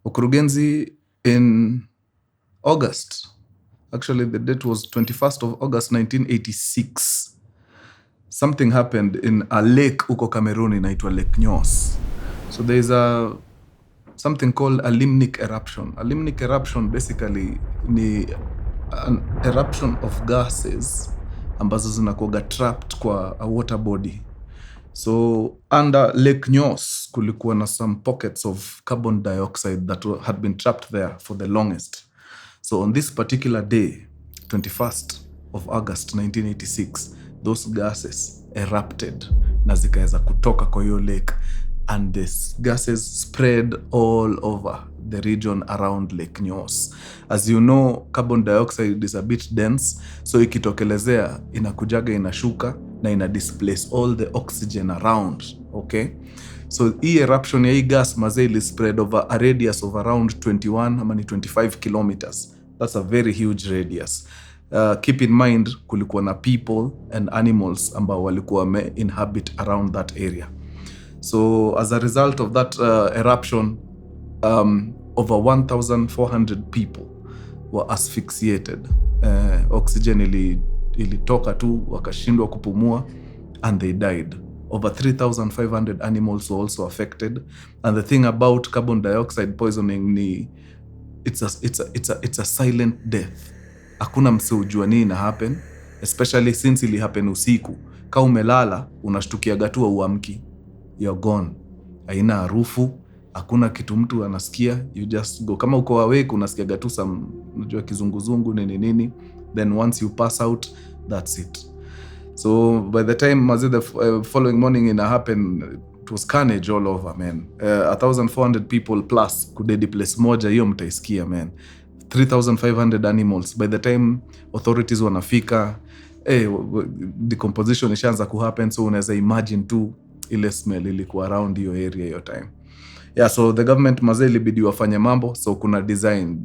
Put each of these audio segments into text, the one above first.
Ukurugenzi in August. Actually, the date was 21st of August 1986. Something happened in a lake uko Cameroon inaitwa Lake Nyos. So there is something called a limnic eruption. A limnic eruption basically ni an eruption of gases ambazo zinakuwa trapped kwa a water body. So under Lake Nyos kulikuwa na some pockets of carbon dioxide that had been trapped there for the longest. So on this particular day, 21st of August 1986, those gases erupted na zikaeza kutoka kwa hiyo lake, and these gases spread all over the region around Lake Nyos. As you know, carbon dioxide is a bit dense, so ikitokelezea inakujaga inashuka na ina displace all the oxygen around, okay? So hii eruption ya hii gas mazee ili spread over a radius of around 21 ama ni 25 kilometers. That's a very huge radius. Keep in mind kulikuwa na people and animals ambao walikuwa inhabit around that area. So as a result of that eruption, over 1,400 people were asphyxiated. Oxygen ilitoka tu, wakashindwa kupumua, and they died. Over 3,500 animals were also affected. And the thing about carbon dioxide poisoning it's a silent death. Hakuna mse ujua nini na happen, especially since ili happen usiku. Ka umelala unashtukiaga tu uamki, you're gone. Haina harufu, hakuna kitu mtu anasikia, you just go. Kama uko awake unasikiaga tu some, unajua kizunguzungu nini, then once you pass out, that's it. So by the time the following morning ina happen, it was carnage all over, man. 1,400 people plus kudedi place moja, hiyo mtaisikia, man. 3,500 animals. By the time authorities wanafika, decomposition ishaanza kuhappen, so unaweza imagine tu ile smell ilikuwa around hiyo area hiyo time. Yeah, so the government ilibidi wafanye mambo, so kuna design,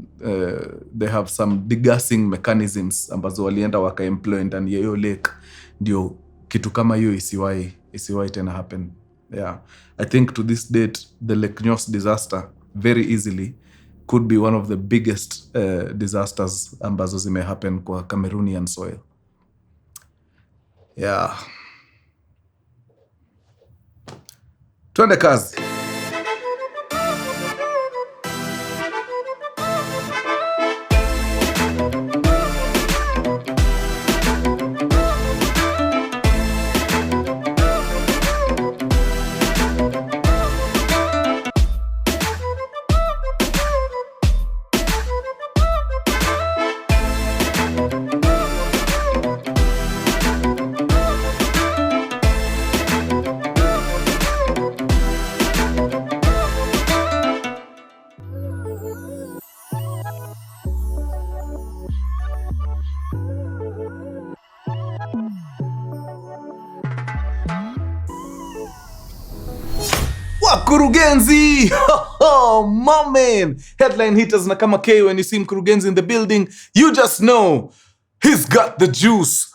they have some degassing mechanisms ambazo walienda waka-employ ndani ya hiyo lake, ndio kitu kama hiyo isiwahi tena happen. Yeah, I think to this date, the Lake Nyos disaster very easily could be one of the biggest disasters ambazo zime happen kwa Cameroonian soil. Yeah. Tuende kazi. Mkurugenzi! Man! Headline hitters na kama K, when you see Mkurugenzi in the building, you just know he's got the juice.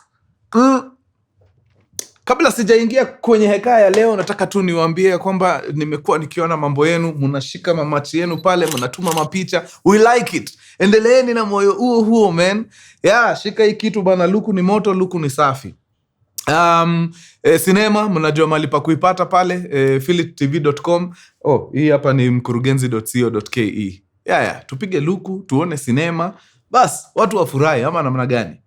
Kabla sijaingia kwenye hekaya leo, nataka tu niwaambie kwamba nimekuwa nikiona mambo yenu, mnashika mamachi yenu pale, mnatuma mapicha. We like it. Endeleeni na moyo huo, man. Yeah, shika hii kitu bana, luku ni moto, luku ni safi. Sinema mnajua mahali pa kuipata pale, philittv.com. Hii hapa ni mkurugenzi.co.ke. Yeah, tupige luku, tuone sinema, bas watu wafurahi ama namna gani?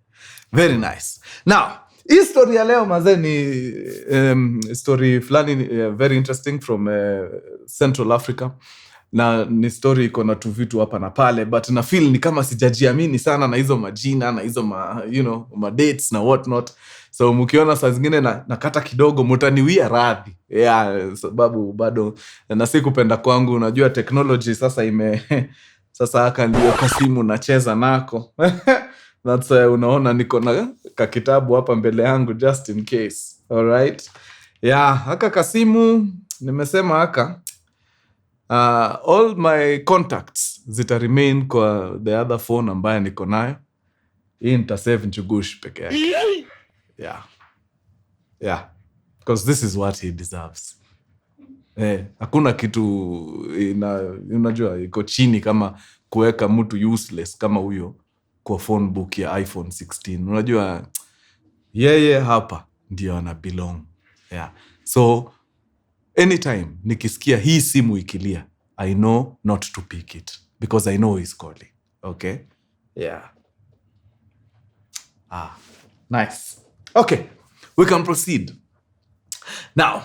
Very nice. Now, hii story ya leo mazee ni story fulani very interesting from Central Africa. Na ni story iko na tu vitu hapa na pale, but na feel ni kama sijajiamini sana na hizo majina na hizo ma dates na what not. So mkiona saa zingine nakata kidogo, mtaniwia radhi. Yeah, sababu bado na sikupenda kwangu, unajua technology sasa sasa haka ndio kasimu nacheza nako. That's unaona niko na kakitabu hapa mbele yangu just in case. All right. Yeah, haka kasimu nimesema haka all my contacts zita remain kwa the other phone ambayo niko nayo. Hii nitasave Njugush peke yake. Yeah. Because this is what he deserves. Hakuna kitu unajua iko chini kama kuweka mtu useless kama huyo kwa phone book ya iPhone 16. Unajua yeye hapa ndio ana belong. Yeah. So anytime nikisikia hii simu ikilia, I know not to pick it because I know he's calling. Okay? Yeah. Nice. Okay. We can proceed. Now,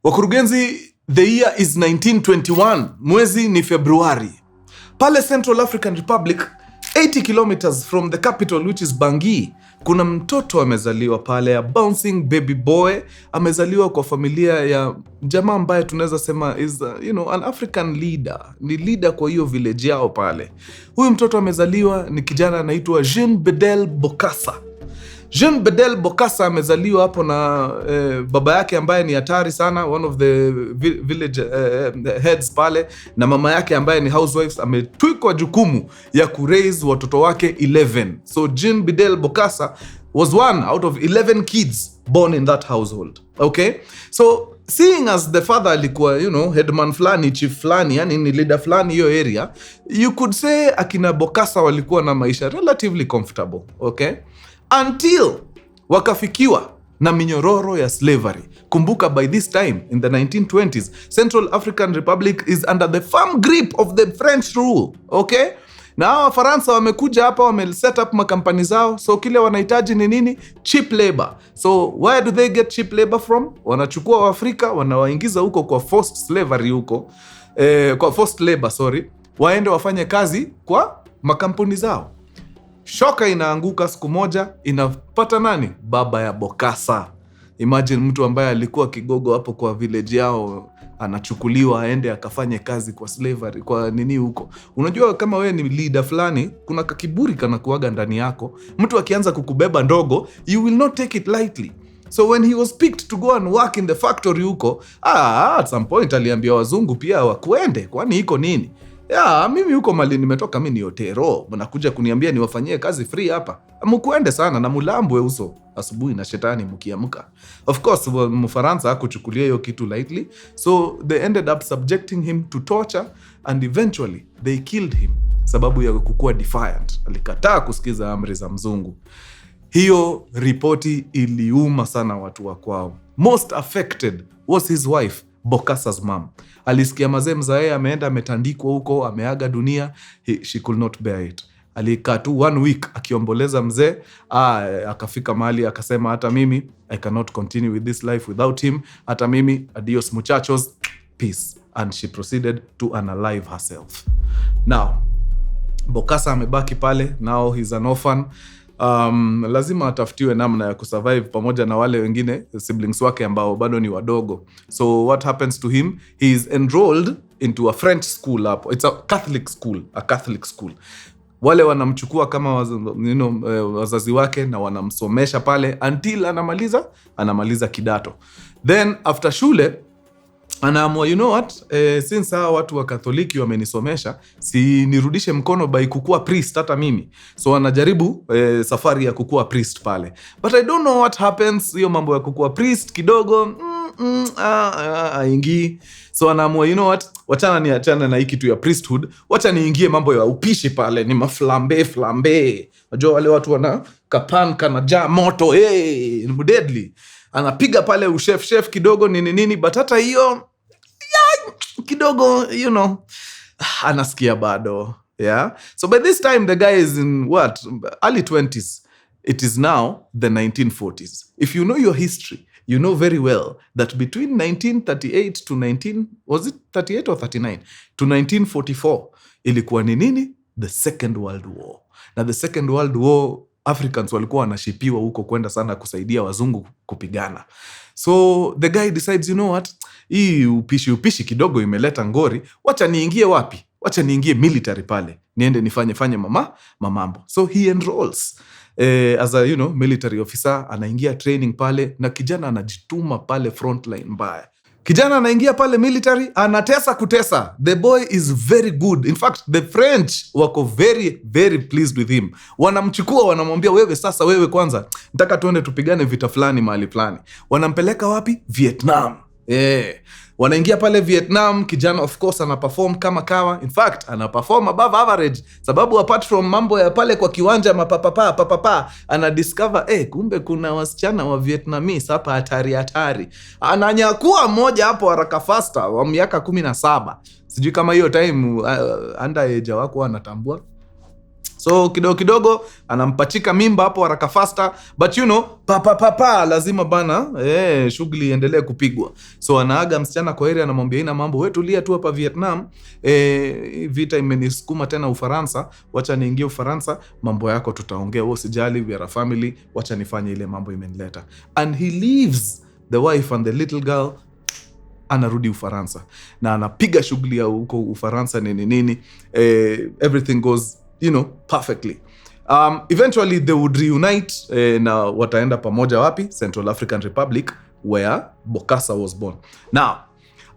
wakurugenzi, the year is 1921. Mwezi ni Februari. Pale Central African Republic, 80 kilometers from the capital which is Bangui, kuna mtoto amezaliwa pale, a bouncing baby boy. Amezaliwa kwa familia ya jamaa ambaye tunaweza sema is an African leader. Ni leader kwa hiyo village yao pale. Huyu mtoto amezaliwa ni kijana anaitwa Jean Bedel Bokassa. Jean Bedel Bokassa amezaliwa hapo na baba yake ambaye ni hatari sana, one of the village heads pale, na mama yake ambaye ni housewives. Ametwikwa jukumu ya kuraise watoto wake 11. So Jean Bedel Bokassa was one out of 11 kids born in that household. Okay? So seeing as the father alikuwa headman flani, chief flani, yani ni leader flani hiyo area, you could say akina Bokassa walikuwa na maisha relatively comfortable. Okay? Until wakafikiwa na minyororo ya slavery. Kumbuka, by this time in the 1920s, Central African Republic is under the firm grip of the French rule. Okay? Na hawa Faransa wamekuja hapa, wame set up makampani zao. So kile wanahitaji ni nini? Cheap labor. So where do they get cheap labor from? Wanachukua Waafrika, wanawaingiza huko kwa forced slavery huko. Kwa forced labor, sorry. Waende wafanye kazi kwa makampuni zao. Shoka inaanguka siku moja, inapata nani? Baba ya Bokassa. Imagine mtu ambaye alikuwa kigogo hapo kwa village yao, anachukuliwa aende akafanye kazi kwa slavery, kwa nini huko. Unajua kama wewe ni leader fulani, kuna kakiburi kana kuaga ndani yako. Mtu akianza kukubeba ndogo, you will not take it lightly. So when he was picked to go and work in the factory huko, at some point aliambia wazungu pia wakuende, kwani iko nini? Mimi huko mali nimetoka, mimi ni Otero. Mnakuja kuniambia niwafanyie kazi free hapa. Mkuende sana na mulambwe uso asubuhi na shetani mkiamka. Of course, Mfaransa hakuchukulia hiyo kitu lightly. So they ended up subjecting him to torture and eventually they killed him. Sababu ya kukua defiant. Alikataa kusikiza amri za mzungu. Hiyo ripoti iliuma sana watu wa kwao. Most affected was his wife, Bokassa's mom. Alisikia mazee mzae ameenda ametandikwa huko, ameaga dunia. She could not bear it. Alikaa tu 1 week akiomboleza mzee. Akafika mahali akasema, hata mimi I cannot continue with this life without him. Hata mimi, adios muchachos, peace. And she proceeded to unalive herself. Now, Bokassa amebaki pale. Now he's an orphan. Lazima atafutiwe namna ya kusurvive pamoja na wale wengine siblings wake ambao bado ni wadogo. So what happens to him? He is enrolled into a French school hapo. It's a Catholic school. Wale wanamchukua kama wazazi wake na wanamsomesha pale until anamaliza kidato. Then after shule anaamua, since hawa watu wa Katoliki wamenisomesha, si nirudishe mkono by kukua priest hata mimi. So anajaribu safari ya kukua priest pale. But I don't know what happens, hiyo mambo ya kukua priest kidogo haingii. So anaamua, wachana na hii kitu ya priesthood, wacha niingie mambo ya upishi pale, ni flambe. Unajua wale watu wana kapan kanajaa moto, ni deadly. Anapiga pale chef kidogo nini, but hata hiyo kidogo anasikia bado. Yeah. So by this time the guy is in early 20s. It is now the 1940s. If you know your history, you know very well that between 1938 to 38 or 39 to 1944 ilikuwa ni nini? The Second World War. Na the Second World War, Africans walikuwa wanashipiwa huko kwenda sana kusaidia wazungu kupigana. So the guy decides, hii upishi kidogo imeleta ngori, wacha niingie wapi? Wacha niingie military pale, niende nifanye mamambo. So he enrolls as a military officer. Anaingia training pale na kijana anajituma pale frontline mbaya. Kijana anaingia pale military, anatesa kutesa. The boy is very good. In fact, the French wako very, very pleased with him. Wanamchukua, wanamwambia, wewe kwanza, nataka tuende tupigane vita fulani mahali fulani. Wanampeleka wapi? Vietnam. Wanaingia pale Vietnam, kijana of course ana perform kama kawa. In fact, ana perform above average, sababu apart from mambo ya pale kwa kiwanja papapa, ana discover kumbe kuna wasichana wa Vietnamese hapa hatari. Ananyakua mmoja hapo haraka faster wa miaka 17. Sijui kama hiyo time underage wako anatambua. So kidogo anampachika mimba hapo haraka faster, but lazima bana shughuli iendelee kupigwa. So anaaga msichana kwa area, anamwambia ina mambo, wewe tulia tu hapa Vietnam, vita imenisukuma tena Ufaransa, wacha niingie Ufaransa, mambo yako tutaongea, wewe usijali, we are a family, wacha nifanye ile mambo imenileta. And he leaves the wife and the little girl, anarudi Ufaransa na anapiga shughuli ya huko Ufaransa nini, everything goes perfectly. Eventually they would reunite na wataenda pamoja wapi? Central African Republic, where Bokassa was born. Now,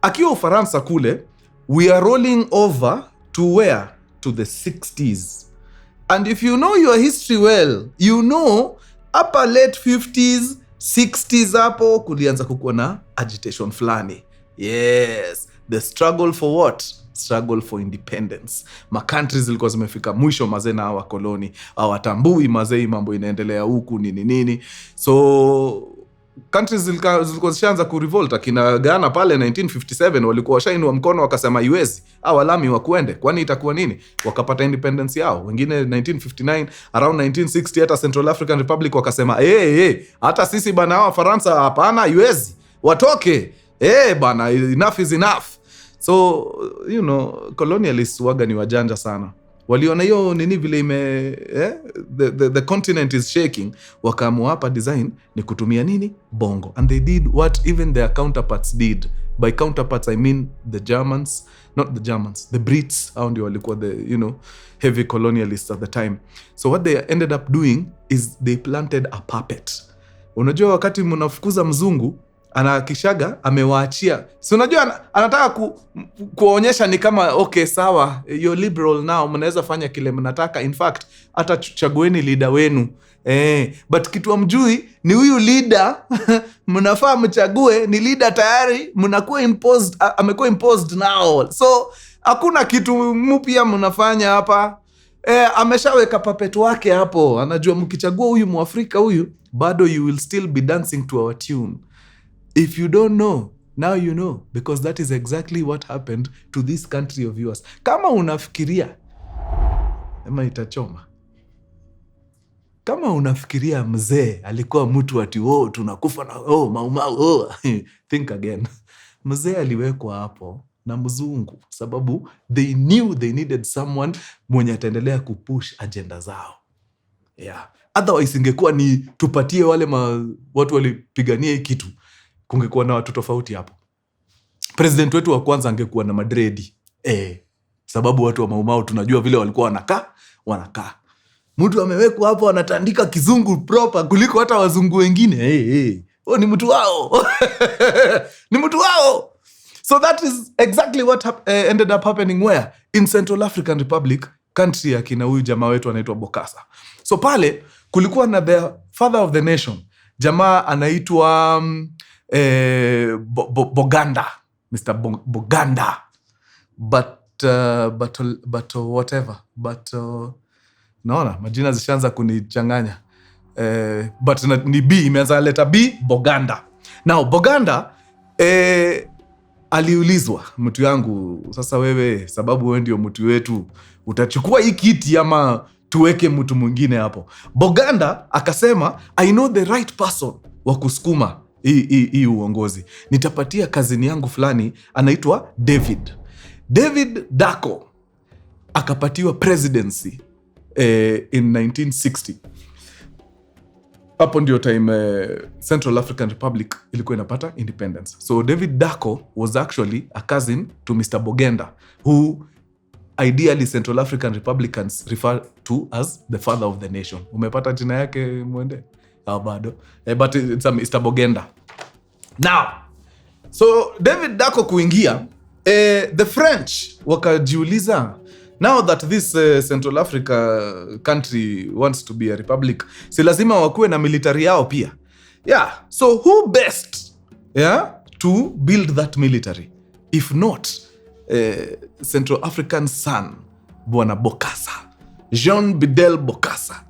akiwa Ufaransa kule, we are rolling over to where? To the 60s. And if you know your history well, you know upper late 50s, 60s hapo kulianza kukuwa na agitation fulani. Yes, the struggle for what? Struggle for independence. Countries zilikuwa zimefika mwisho mazee na wakoloni, hawatambui mazee mambo inaendelea huku nini. So countries zilikuwa zishaanza kurevolt. Akina Ghana pale 1957 walikuwa washainua mkono wakasema iwezi, walami wakuende, kwani itakuwa nini? Wakapata independence yao. Wengine 1959, around 1960 hata Central African Republic wakasema hata sisi bana hawa Faransa hapana, iwezi, watoke. Bana, enough is enough. So colonialists waga ni wajanja sana. Waliona hiyo nini vile the continent is shaking, wakaamua hapa design ni kutumia nini? Bongo. And they did what even their counterparts did. By counterparts I mean the Germans, not the Germans, the Brits, hao ndio walikuwa the heavy colonialists at the time. So what they ended up doing is they planted a puppet. Unajua wakati mnafukuza mzungu, anakishaga amewaachia. So unajua anataka kuonyesha ni kama okay sawa, you're liberal now, mnaweza fanya kile mnataka. In fact, hata chagueni leader wenu. But kitu amjui ni huyu leader mnafaa mchague ni leader tayari mnakuwa imposed, amekuwa imposed now. So hakuna kitu mpya mnafanya hapa. Ameshaweka puppet wake hapo. Anajua mkichagua huyu Mwafrika huyu, bado you will still be dancing to our tune. If you don't know, now you know, because that is exactly what happened to this country of yours. Kama unafikiria, itachoma. Kama unafikiria mzee alikuwa mtu ati tunakufa na mau, think again. Mzee aliwekwa hapo na mzungu sababu they knew they needed someone mwenye ataendelea kupush agenda zao. Yeah. Otherwise ingekuwa ni tupatie wale watu walipigania hii kitu, kungekuwa na watu tofauti hapo. President wetu wa kwanza angekuwa na madredi. Sababu watu wa Mau tunajua vile walikuwa wanakaa. Mtu amewekwa hapo anatandika kizungu proper kuliko hata wazungu wengine. Ni mtu wao. Ni mtu wao. So that is exactly what ended up happening where? In Central African Republic, country ya kina huyu jamaa wetu anaitwa Bokassa. So pale kulikuwa na the father of the nation. Jamaa anaitwa Boganda. Mr. Boganda. But whatever. But naona majina zishaanza kunichanganya. But ni B, imeanza leta B, Boganda. Now Boganda aliulizwa, mtu yangu, sasa wewe sababu wewe ndio mtu wetu, utachukua hii kiti ama tuweke mtu mwingine hapo? Boganda akasema, I know the right person wa kusukuma hii uongozi. Nitapatia kazini yangu fulani anaitwa David Dacko. Akapatiwa presidency in 1960. Hapo ndio time Central African Republic ilikuwa inapata independence. So David Dacko was actually a cousin to Mr. Boganda, who ideally Central African Republicans refer to as the father of the nation. Umepata jina yake mwende? Bado. But it's Mr. Boganda. Now, so David Dacko kuingia, the French wakajiuliza, now that this Central Africa country wants to be a republic, si lazima wakuwe na military yao pia. Yeah, so who best to build that military. If not, Central African son, Bwana Bokassa, Jean Bedel Bokassa.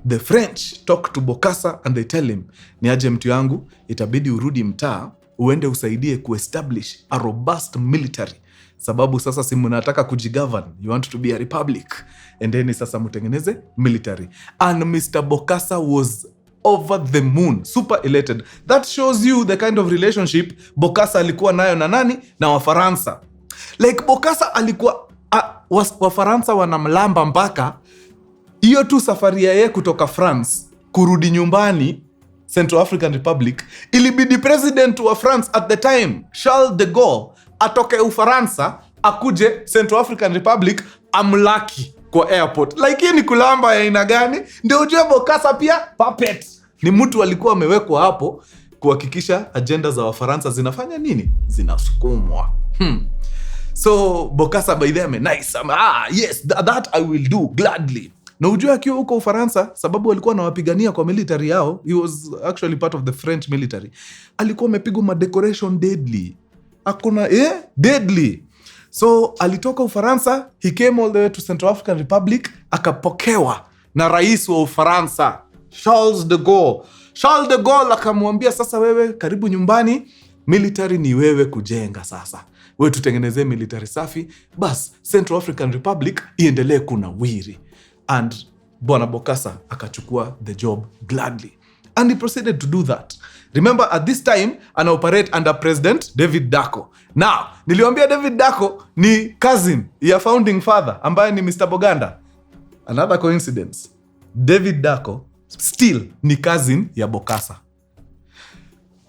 The French talk to Bokassa and they tell him, ni aje mtu yangu, itabidi urudi mtaa, uende usaidie kuestablish a robust military. Sababu sasa si mnataka kujigovern, you want to be a republic. And then sasa mtengeneze military. And Mr. Bokassa was over the moon, super elated. That shows you the kind of relationship Bokassa alikuwa nayo na nani? Na Wafaransa. Like Bokassa alikuwa, Wafaransa wanamlamba mpaka, hiyo tu safari yeye kutoka France kurudi nyumbani Central African Republic, ilibidi president wa France at the time, Charles de Gaulle, atoke Ufaransa akuje Central African Republic amlaki kwa airport. Like hii ni kulamba ya aina gani? Ndio ujue Bokassa pia puppet. Ni mtu alikuwa amewekwa hapo kuhakikisha agenda za Wafaransa zinafanya nini? Zinasukumwa. So Bokassa by them nice. Yes, that I will do gladly. Na ujue akiwa huko Ufaransa, sababu walikuwa wanawapigania kwa military yao, he was actually part of the French military. Alikuwa amepigwa madecoration deadly. Hakuna deadly. So alitoka Ufaransa, he came all the way to Central African Republic, akapokewa na rais wa Ufaransa, Charles de Gaulle. Charles de Gaulle akamwambia, sasa wewe karibu nyumbani, military ni wewe kujenga sasa. Wewe tutengenezee military safi, bas Central African Republic iendelee kunawiri. And Bwana Bokassa akachukua the job gladly. And he proceeded to do that. Remember, at this time, ana operate under President David Dacko. Now, niliwaambia David Dacko ni cousin ya founding father, ambaye ni Mr. Boganda. Another coincidence. David Dacko still ni cousin ya Bokassa.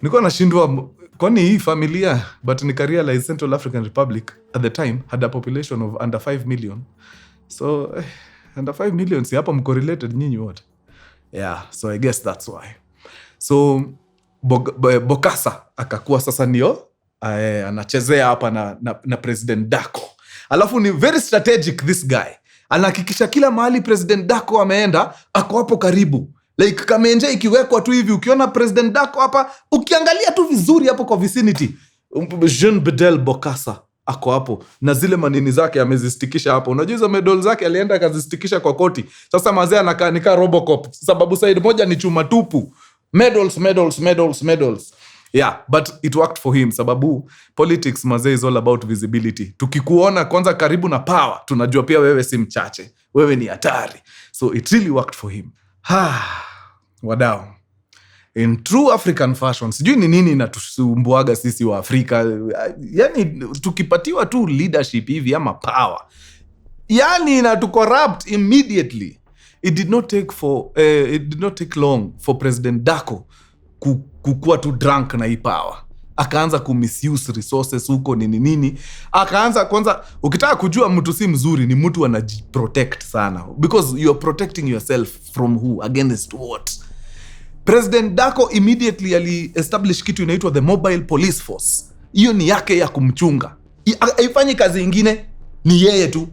Nilikuwa nashindwa, kwani hii familia, but nikarealize Central African Republic at the time had a population of under 5 million. So, under 5 million, si hapa mcorrelated nyinyi wote. Yeah, so I guess that's why. So, Bokassa akakuwa sasa ndio anachezea hapa na President Dacko. Alafu ni very strategic this guy. Anahakikisha kila mahali President Dacko ameenda, ako hapo karibu. Like kamenje ikiwekwa tu hivi, ukiona President Dacko hapa, ukiangalia tu vizuri hapo kwa vicinity, Jean Bedel Bokassa ako hapo na zile manini zake amezistikisha hapo. Unajua hizo medal zake alienda akazistikisha kwa koti. Sasa mazee anakaa nika Robocop, sababu side moja ni chuma tupu. Medals. Yeah, but it worked for him, sababu politics mazee is all about visibility. Tukikuona kwanza karibu na power, tunajua pia wewe si mchache, wewe ni hatari. So it really worked for him. Wadau, in true African fashion, sijui ni nini inatusumbuaga sisi wa Afrika. Yani tukipatiwa tu leadership hivi ama power, yani inatucorrupt immediately. It did not take long for President Dacko kukua tu drunk na hii power. Akaanza kumisuse resources huko nini. Akaanza kwanza, ukitaka kujua mtu si mzuri ni mtu anajiprotect sana. Because you are protecting yourself from who? Against what? President Dacko immediately ali-establish kitu inaitwa the Mobile Police Force. Hiyo ni yake ya kumchunga. Haifanyi kazi ingine, ni yeye tu.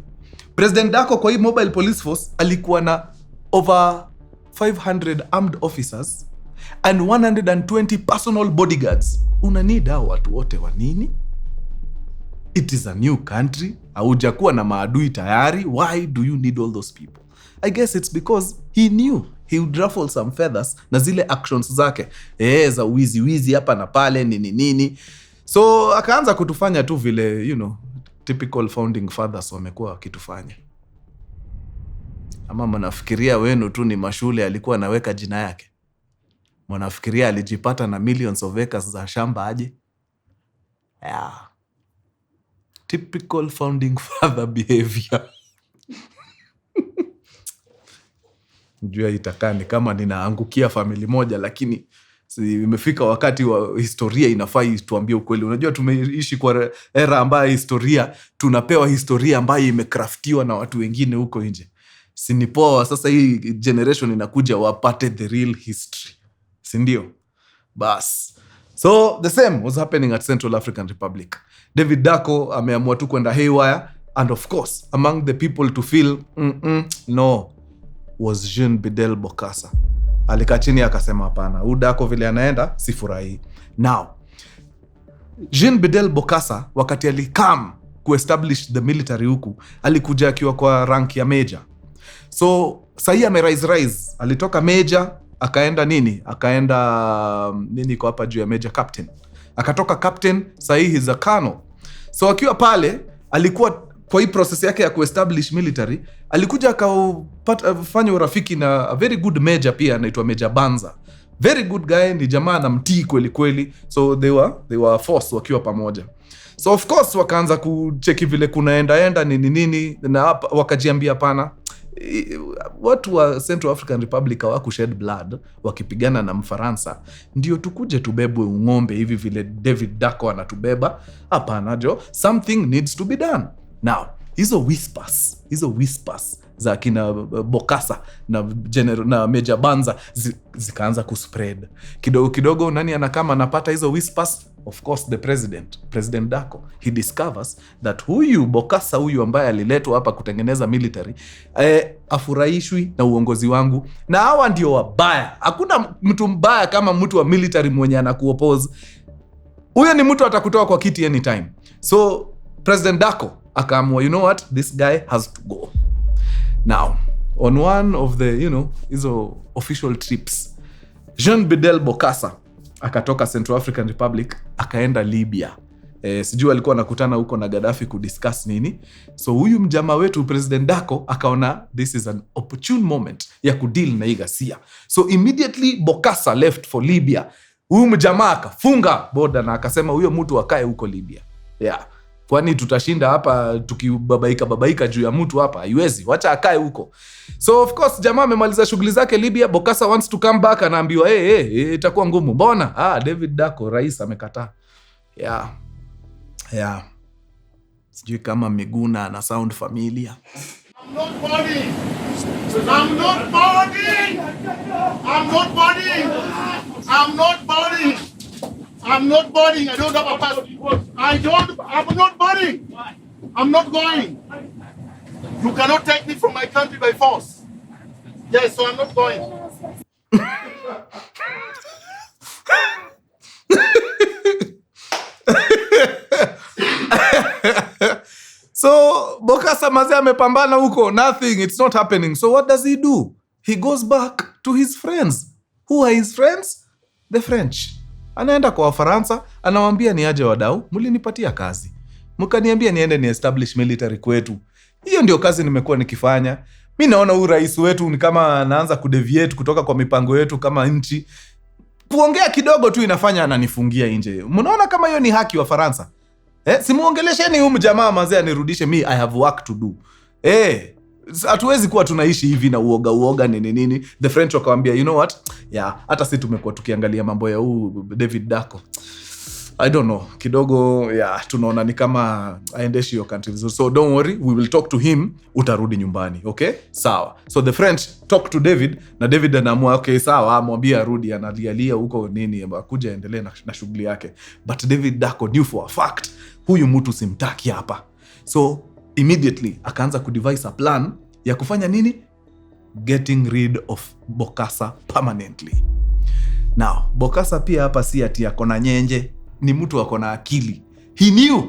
President Dacko kwa hii Mobile Police Force alikuwa na over 500 armed officers and 120 personal bodyguards. Una need hao watu wote wa nini? It is a new country. Haujakuwa na maadui tayari. Why do you need all those people? I guess it's because he knew he would ruffle some feathers na zile actions zake. Za wizi hapa na pale nini. So akaanza kutufanya tu vile, typical founding fathers wamekuwa wakitufanya. Ama mnafikiria wenu tu ni mashule alikuwa anaweka jina yake? Mnafikiria alijipata na millions of acres za shamba aje? Yeah. Typical founding father behavior. Njua itakani kama ninaangukia family moja, lakini imefika wakati wa historia inafaa tuambie ukweli. Unajua tumeishi kwa era ambayo historia, tunapewa historia ambayo imecraftiwa na watu wengine huko nje. Sinipoa sasa hii generation inakuja wapate the real history. Sindio? Bas. So the same was happening at Central African Republic. David Dacko ameamua tu kwenda haywire, and of course among the people to feel no was Jean Bedel Bokassa. Alikaa chini akasema hapana, Dacko vile anaenda sifurahi. Now Jean Bedel Bokassa wakati alikam kuestablish the military huku, alikuja akiwa kwa rank ya major. So sahi rise, alitoka major akaenda nini kwa hapa juu ya major, captain. Akatoka captain, sahi he's a colonel. So akiwa pale alikuwa kwa hii process yake ya kuestablish military, alikuja akafanya urafiki na a very good major pia anaitwa Major Banza. Very good guy, ni jamaa na mtii kweli kweli. So they were force wakiwa pamoja. So of course wakaanza kucheki vile kunaenda nini na wakajiambia pana, watu wa Central African Republic hawaku shed blood wakipigana na Mfaransa ndio tukuje tubebwe ng'ombe hivi vile David Dacko anatubeba. Hapana jo, something needs to be done. Now hizo whispers za kina Bokassa na Major Banza zikaanza kuspread kidogo. Nani anakama anapata hizo whispers? Of course the President Dacko. He discovers that huyu Bokassa huyu ambaye aliletwa hapa kutengeneza military afurahishwi na uongozi wangu, na hawa ndio wabaya. Hakuna mtu mbaya kama mtu wa military mwenye anakuoppose. Huyo ni mtu atakutoa kwa kiti anytime. So President Dacko akaamua, you know what, this guy has to go. Now on one of the hizo official trips, Jean Bedel Bokassa akatoka Central African Republic akaenda Libya. Sijui alikuwa anakutana huko na Gaddafi kudiscuss nini. So huyu mjamaa wetu President Dacko akaona this is an opportune moment ya kudeal na hii ghasia. So immediately Bokassa left for Libya. Huyu mjamaa akafunga border na akasema huyo mtu akae huko Libya. Yeah. Kwani tutashinda hapa tukibabaika juu ya mtu hapa? Haiwezi, wacha akae huko. So of course jamaa amemaliza shughuli zake Libya. Bokassa wants to come back, anaambiwa itakuwa ngumu. Mbona? David Dacko rais amekataa. Yeah. Sijui kama Miguna na sound familia. I'm not boarding. I'm not boarding. I don't have a passport. I'm not boarding. I'm not going. You cannot take me from my country by force. Yes, so I'm not going. So Bokassa maze amepambana huko, nothing, it's not happening. So what does he do? He goes back to his friends. Who are his friends? The French. Anaenda kwa Wafaransa, anawaambia ni aje wadau, mlinipatia kazi, mkaniambia niende ni establish military kwetu. Hiyo ndio kazi nimekuwa nikifanya. Mimi naona huyu rais wetu ni kama anaanza kudeviate kutoka kwa mipango yetu kama nchi. Kuongea kidogo tu inafanya ananifungia nje. Mnaona kama hiyo ni haki wa Faransa? Simuongelesheni huyu mjamaa mazee anirudishe, me I have work to do. Hatuwezi kuwa tunaishi hivi na uoga nini. The French wakawambia, you know what? Yeah, hata sisi tumekuwa tukiangalia mambo ya huu David Dacko. I don't know. Kidogo tunaona ni kama aendeshi your country vizuri. So don't worry, we will talk to him, utarudi nyumbani. Okay? Sawa. So the French talk to David na David anaamua okay sawa, mwambie arudi, analialia huko nini, akuja endelee na shughuli yake. But David Dacko knew for a fact huyu mtu simtaki hapa. So immediately akaanza kudevise a plan ya kufanya nini? Getting rid of Bokassa permanently. Now, Bokassa pia hapa si ati ako na nyenje, ni mtu ako na akili. He knew,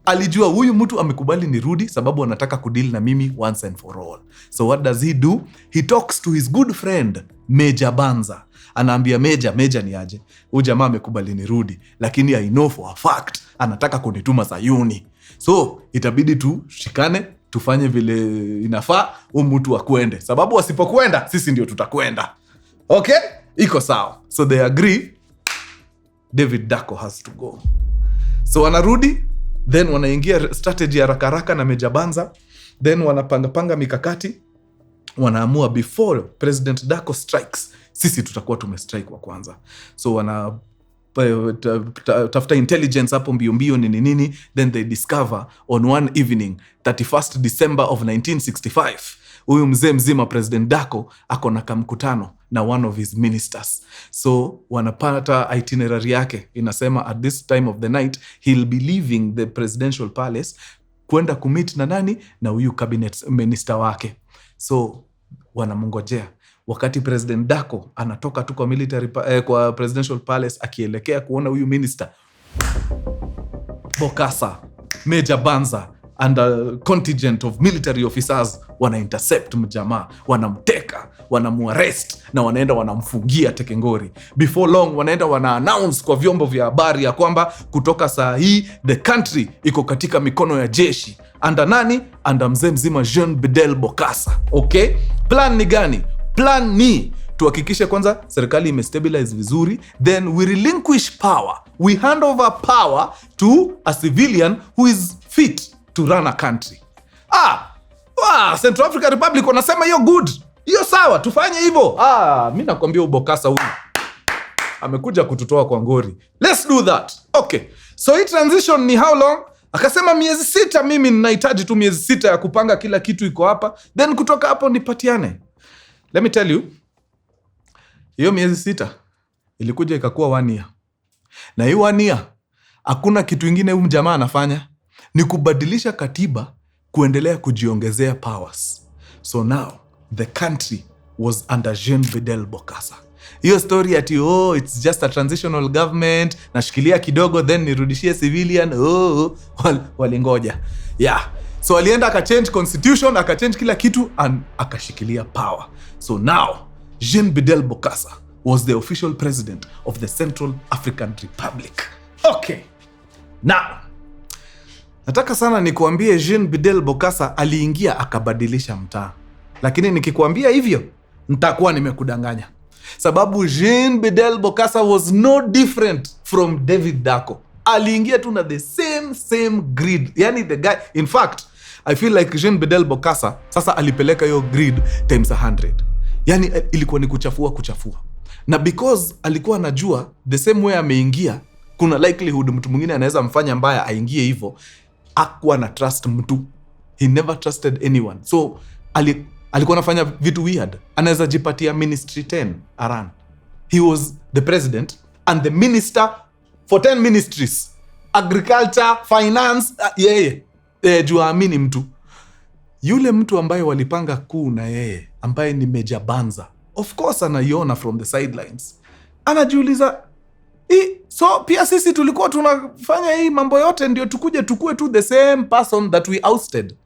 alijua huyu mtu amekubali nirudi sababu anataka kudeal na mimi once and for all. So what does he do? He talks to his good friend Major Banza. Anaambia Major ni aje, huyu jamaa amekubali nirudi, lakini I know for a fact anataka kunituma Sayuni. So itabidi tushikane, tufanye vile inafaa, huyu mtu akwende, sababu wasipokwenda sisi ndio tutakwenda. Okay? Iko sawa. So they agree, David Dacko has to go. So wanarudi, then wanaingia strategy ya haraka na Major Banza, then wanapanga mikakati, wanaamua before President Dacko strikes, sisi tutakuwa tumestrike wa kwanza. So wana tafuta intelligence hapo mbio nini, then they discover on one evening 31st December of 1965 huyu mzee mzima President Dacko ako na kamkutano na one of his ministers. So wanapata itinerary yake inasema at this time of the night he'll be leaving the presidential palace kwenda kumeet na nani, na huyu cabinet minister wake. So wanamngojea. Wakati President Dacko anatoka tu kwa military kwa presidential palace akielekea kuona huyu minister, Bokassa, Major Banza and a contingent of military officers wana intercept mjamaa, wanamteka, wanamuarrest na wanaenda wanamfungia Tekengori. Before long wanaenda wana announce kwa vyombo vya habari ya kwamba kutoka saa hii the country iko katika mikono ya jeshi. Anda nani? Anda mzee mzima Jean Bedel Bokassa. Okay? Plan ni gani? Plan ni tuhakikishe kwanza serikali imestabilize vizuri, then we relinquish power. We hand over power to a civilian who is fit to run a country. Central African Republic wanasema hiyo good. Hiyo sawa, tufanye hivyo. Mimi nakwambia Bokassa huyu amekuja kututoa kwa ngori. Let's do that. Okay. So hii transition ni how long? Akasema miezi 6, mimi ninahitaji tu miezi 6 ya kupanga kila kitu iko hapa. Then kutoka hapo nipatiane. Let me tell you. Hiyo miezi 6 ilikuja ikakuwa 1 year. Na hiyo 1 year hakuna kitu kingine huyu jamaa anafanya ni kubadilisha katiba kuendelea kujiongezea powers. So now the country was under Jean Bedel Bokassa. Hiyo story ati it's just a transitional government, nashikilia kidogo then nirudishie civilian, walingoja. Yeah. So alienda akachange constitution, akachange kila kitu and akashikilia power. So now Jean Bedel Bokassa was the official president of the Central African Republic. Okay. Now, nataka sana nikuambie Jean Bedel Bokassa aliingia akabadilisha mtaa. Lakini nikikuambia hivyo, nitakuwa nimekudanganya. Sababu Jean Bedel Bokassa was no different from David Dacko. Aliingia tu na the same grid. Yani the guy, in fact, I feel like Jean Bedel Bokassa sasa alipeleka hiyo grid times 100. Yani ilikuwa ni kuchafua. Na because alikuwa anajua the same way ameingia, kuna likelihood mtu mwingine anaweza mfanya mbaya aingie hivyo, hakuwa na trust mtu. He never trusted anyone. So alikuwa anafanya vitu weird. Anaweza jipatia ministry 10 around. He was the president and the minister for 10 ministries. Agriculture, finance, juu amini mtu. Yule mtu ambaye walipanga kuu na yeye, ambaye ni Major Banza, of course anaiona from the sidelines. Anajiuliza, so pia sisi tulikuwa tunafanya hii mambo yote ndio tukue tu the same person that we ousted.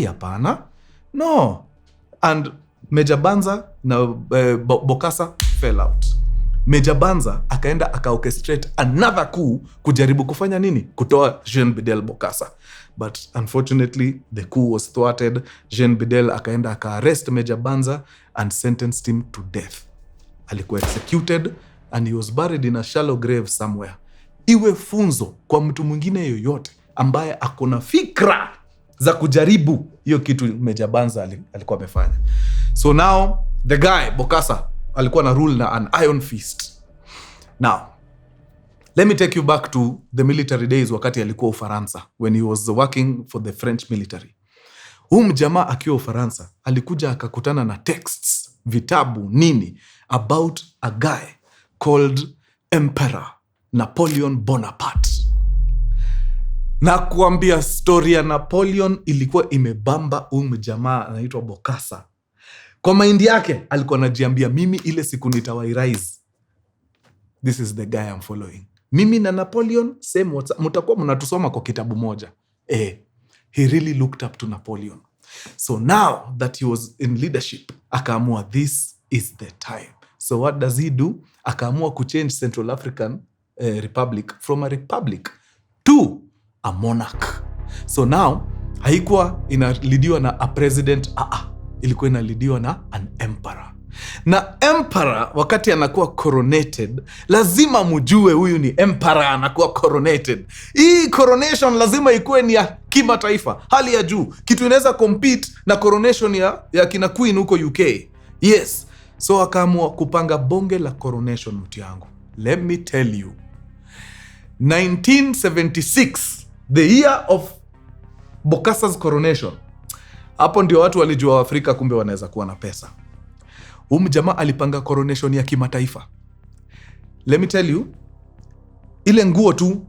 Hapana. No. And Major Banza na Bokassa fell out. Major Banza akaenda aka-orchestrate another coup kujaribu kufanya nini? Kutoa Jean Bedel Bokassa. But unfortunately, the coup was thwarted. Jean Bedel akaenda aka-arrest Major Banza and sentenced him to death. Alikuwa executed and he was buried in a shallow grave somewhere. Iwe funzo kwa mtu mwingine yoyote ambaye akona fikra za kujaribu hiyo kitu Major Banza alikuwa amefanya. So now the guy Bokassa alikuwa na rule na an iron fist. Now let me take you back to the military days wakati alikuwa Ufaransa, when he was working for the French military. Jamaa akiwa Ufaransa alikuja akakutana na texts, vitabu nini about a guy called Emperor Napoleon Bonaparte. Na kuambia story ya Napoleon ilikuwa imebamba jamaa anaitwa Bokassa. Kwa mind yake alikuwa anajiambia, mimi ile siku nitawairise, this is the guy I'm following. Mimi na Napoleon same, mtakuwa mnatusoma kwa kitabu moja. He really looked up to Napoleon. So now that he was in leadership, akaamua this is the time. So what does he do? Akaamua kuchange Central African Republic from a republic to a monarch. So now haikuwa inalidiwa na a president, ilikuwa inalidiwa na an emperor. Na emperor wakati anakuwa coronated, lazima mjue huyu ni emperor anakuwa coronated. Hii coronation lazima ikuwe ni ya kimataifa, hali ya juu. Kitu inaweza compete na coronation ya kina queen huko UK. Yes. So akaamua kupanga bonge la coronation mtu yangu. Let me tell you. 1976, the year of Bokassa's coronation. Hapo ndio watu walijua Afrika kumbe wanaweza kuwa na pesa. Jamaa alipanga coronation ya kimataifa. Let me tell you, ile nguo tu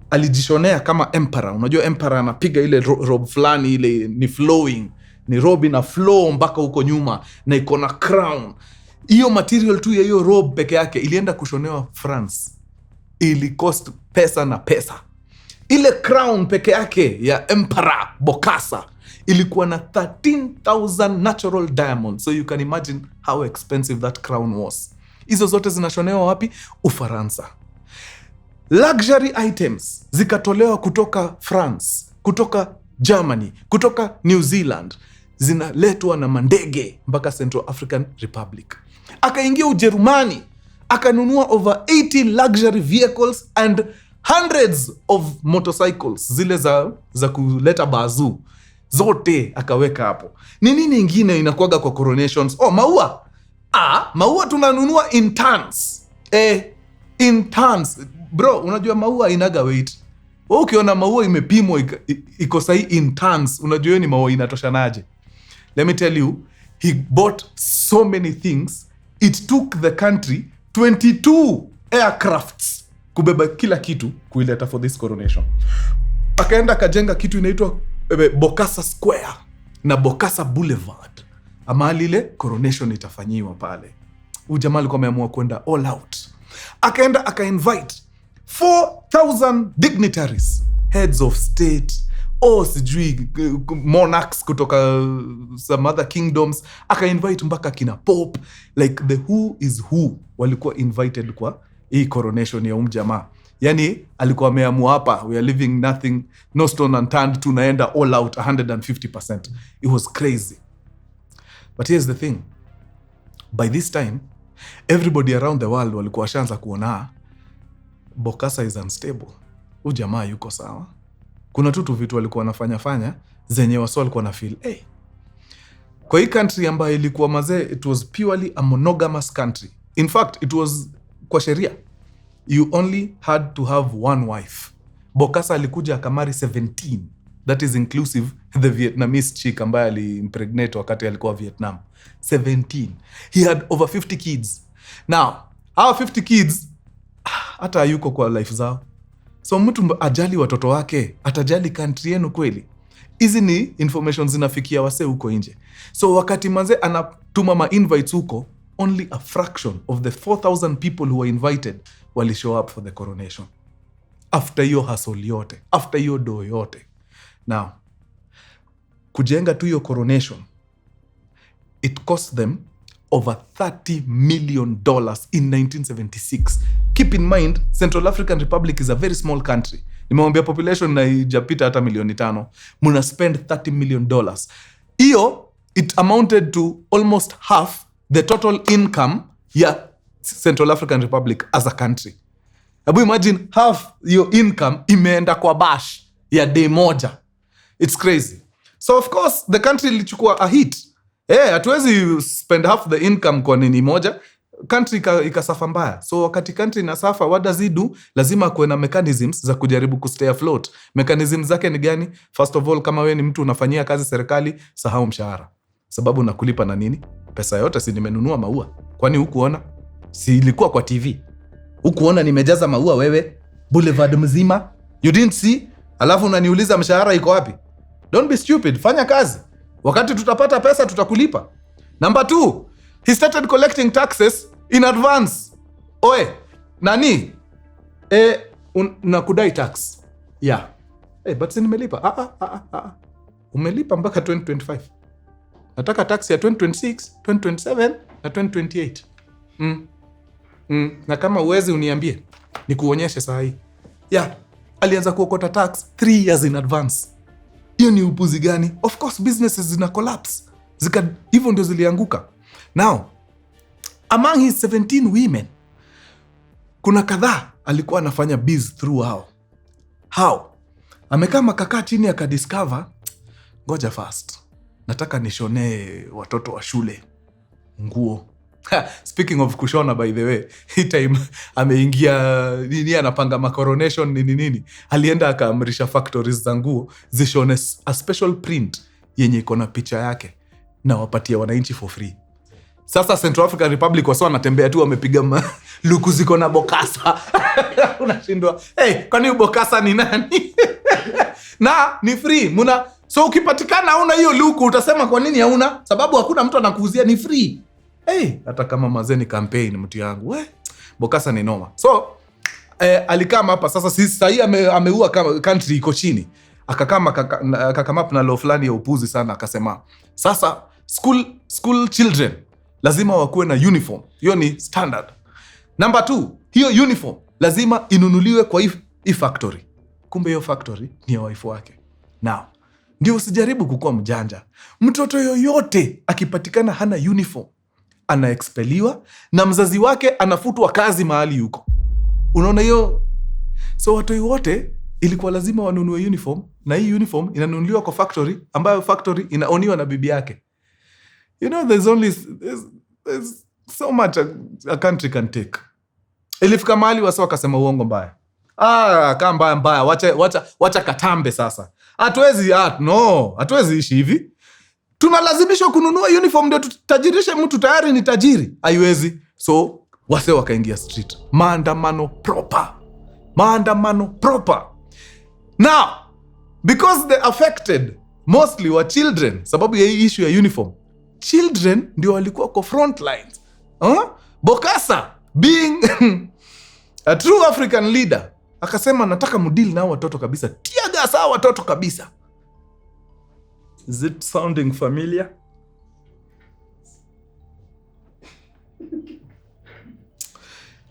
alijishonea kama emperor. Unajua emperor anapiga ile robe flani, ile ni flowing, ni robe na flow mpaka huko nyuma na iko na crown. Hiyo material tu ya hiyo robe peke yake ilienda kushonewa France. Ili cost pesa na pesa. Ile crown peke yake ya Emperor Bokassa ilikuwa na 13,000 natural diamonds. So you can imagine how expensive that crown was. Hizo zote zinashonewa wapi? Ufaransa. Luxury items zikatolewa kutoka France, kutoka Germany, kutoka New Zealand, zinaletwa na mandege mpaka Central African Republic. Akaingia Ujerumani, akanunua over 80 luxury vehicles and hundreds of motorcycles, zile za kuleta bazoo, zote akaweka hapo. Ni nini ingine inakuaga kwa coronations? Maua. Maua tunanunua in tons. In tons. Bro, unajua maua inaga weight. Ukiona maua imepimwa iko sahi in tons, unajua ni maua inatoshanaje. Let me tell you, he bought so many things. It took the country 22 aircrafts kubeba kila kitu kuileta for this coronation. Akaenda akajenga kitu inaitwa Bokassa Square na Bokassa Boulevard, amali ile coronation itafanyiwa pale. Jamaa alikuwa ameamua kwenda all out. Akaenda aka-invite 4,000 dignitaries, heads of state, sijui monarchs kutoka some other kingdoms. Aka-invite mpaka kina Pope, like the who is who walikuwa invited kwa hii coronation ya jamaa. Yani alikuwa ameamua hapa, we are leaving nothing, no stone unturned, tunaenda all out 150%. It was crazy. But here's the thing. By this time, everybody around the world walikuwa washaanza kuona Bokassa is unstable. Jamaa yuko sawa. Kuna tu vitu walikuwa wanafanya zenye watu walikuwa na feel, kwa hii country ambayo ilikuwa mazee, it was purely a monogamous country. In fact, it was kwa sheria, you only had to have one wife. Bokassa alikuja akamari 17. That is inclusive the Vietnamese chick ambaye ali-impregnate wakati alikuwa Vietnam. 17. He had over 50 kids. Now, our 50 kids hata yuko kwa life zao. So mtu ajali watoto wake, atajali country yenu kweli? Hizi ni information zinafikia wase huko nje. So wakati manze anatuma ma-invites huko, only a fraction of the 4,000 people who were invited wali show up for the coronation. After hiyo hustle yote, after hiyo do yote. Now, kujenga tu hiyo coronation, it cost them over $30 million in 1976. Keep in mind, Central African Republic is a very small country. Nimewambia population na ijapita hata 5,000,000. Muna spend $30 million. Iyo, it amounted to almost half the total income ya Central African Republic as a country. Abu imagine half your income imeenda kwa bash ya day moja. It's crazy. So of course, the country ilichukua a hit. Hatuwezi spend half the income kwa nini moja. Country ikasafa mbaya. So wakati country inasafa, what does it do? Lazima kuwe na mechanisms za kujaribu kustay afloat. Mechanisms zake ni gani? First of all, kama we ni mtu unafanyia kazi serikali, sahau mshahara. Sababu nakulipa na nini? Pesa yote si nimenunua maua. Kwani hukuona? Si ilikuwa kwa TV. Hukuona nimejaza maua wewe? Boulevard mzima? You didn't see? Alafu unaniuliza mshahara iko wapi? Don't be stupid. Fanya kazi. Wakati tutapata pesa tutakulipa. Number 2, he started collecting taxes in advance. Nani? Nakudai tax. Yeah. But si nimelipa. Umelipa mpaka 2025. Nataka tax ya 2026, 2027 na 2028. Na kama uwezi uniambie, nikuonyeshe saa hii. Yeah. Alianza kuokota tax 3 years in advance. Hiyo ni upuzi gani? Of course businesses zina collapse. Hivyo ndio zilianguka. Now, among his 17 women, kuna kadhaa alikuwa anafanya biz through how? Amekaa makakaa chini akadiscover, ngoja first, nataka nishonee watoto wa shule nguo. Speaking of kushona, by the way, hii time ameingia nini, anapanga coronation nini. Alienda akaamrisha factories za nguo zishone a special print yenye iko na picha yake na wapatia wananchi for free. Sasa Central African Republic wasa wanatembea tu wamepiga luku ziko na Bokassa. Unashindwa, kwani Bokassa ni nani? Na ni free. So ukipatikana hauna hiyo luku utasema kwa nini hauna? Sababu hakuna mtu anakuuzia, ni free. Hata kama mazeni campaign mtu yangu, Bokassa ni noma. So alikama hapa sasa, sahii ameua country iko chini, akakama na law fulani ya upuzi sana, akasema sasa school children lazima wakuwe na uniform. Hiyo ni standard. Number 2, hiyo uniform lazima inunuliwe kwa hii factory. Kumbe hiyo factory ni ya wife wake. Now ndio usijaribu kukua mjanja. Mtoto yoyote akipatikana hana uniform anaexpeliwa na mzazi wake anafutwa kazi mahali yuko. Unaona hiyo? So watu wote ilikuwa lazima wanunue uniform, na hii uniform inanunuliwa kwa factory ambayo factory inaoniwa na bibi yake. You know, there's so much a country can take. Ilifika mahali wasa wakasema uongo mbaya. Kama mbaya, wacha katambe sasa. Hatuwezi ishi hivi. Tunalazimishwa kununua uniform ndio tutajirishe mtu tayari ni tajiri. Haiwezi. So wase wakaingia street. Maandamano proper. Now, because they affected mostly were children, sababu ya hii issue ya uniform, children ndio walikuwa kwa front lines. Bokassa being a true African leader akasema nataka mudili na watoto kabisa, tiaga sawa watoto kabisa. Is it sounding familiar?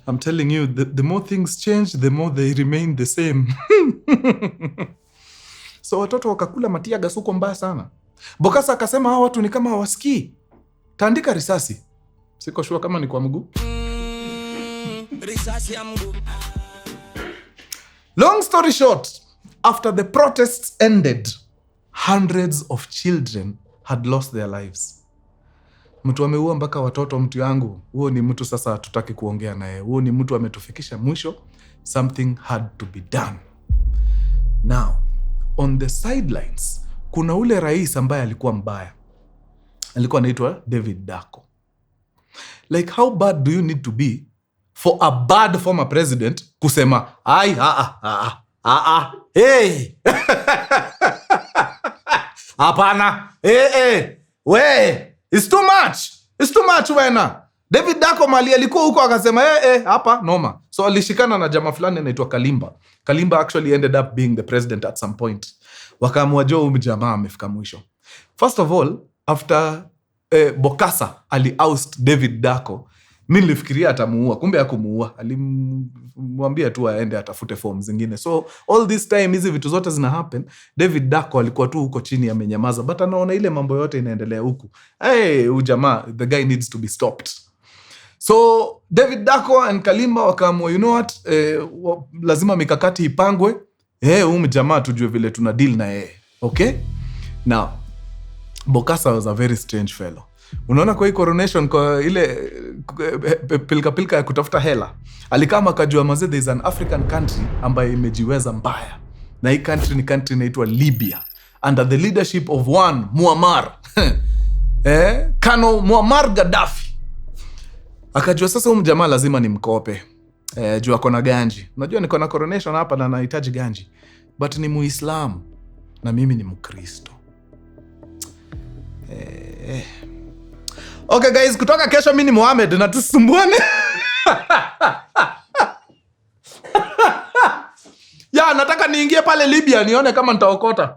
I'm telling you, the more things change, the more they remain the same. So watoto wakakula matiaga suko mbaya sana. Bokassa akasema hawa watu ni kama hawasikii, taandika risasi. Siko sure kama ni kwa mguu. Risasi ya mguu. Long story short, after the protests ended, hundreds of children had lost their lives. Mtu ameua mpaka watoto, mtu yangu. Huo ni mtu sasa hatutaki kuongea naye. Huo ni mtu ametufikisha mwisho. Something had to be done. Now, on the sidelines, kuna ule rais ambaye alikuwa mbaya. Alikuwa anaitwa David Dacko. Like, how bad do you need to be for a bad former president kusema, hey! Hapana, it's too much wena. David Dacko mali alikuwa huko akasema, hapa, noma. So alishikana na jamaa fulani anaitwa Kalimba. Kalimba actually ended up being the president at some point. Wakaamua jamaa amefika mwisho. First of all, after Bokassa ali-oust David Dacko, mimi nilifikiria atamuua, kumbe hakumuua. Alimwambia tu aende atafute form zingine. So all this time hizi vitu zote zina happen, David Dacko alikuwa tu huko chini amenyamaza, but anaona ile mambo yote inaendelea huku. Jamaa, the guy needs to be stopped. So David Dacko and Kalimba wakaamua, you know what, lazima mikakati ipangwe. Jamaa tujue vile tuna deal na yeye. Okay? Now, Bokassa was a very strange fellow. Unaona kwa hii coronation, kwa ile pilka ya kutafuta hela, alikama akajua mazee there is an African country ambayo imejiweza mbaya. Na hii country ni country inaitwa Libya, under the leadership of one Muammar. Kano Muammar Gaddafi. Akajua sasa huyu jamaa lazima nimkope. Jua kona ganji. Unajua niko na coronation hapa na nahitaji ganji. But ni Muislamu na mimi ni Mkristo. Okay guys, kutoka kesho mimi ni Mohamed na tusumbuane. Nataka niingie pale Libya nione kama nitaokota.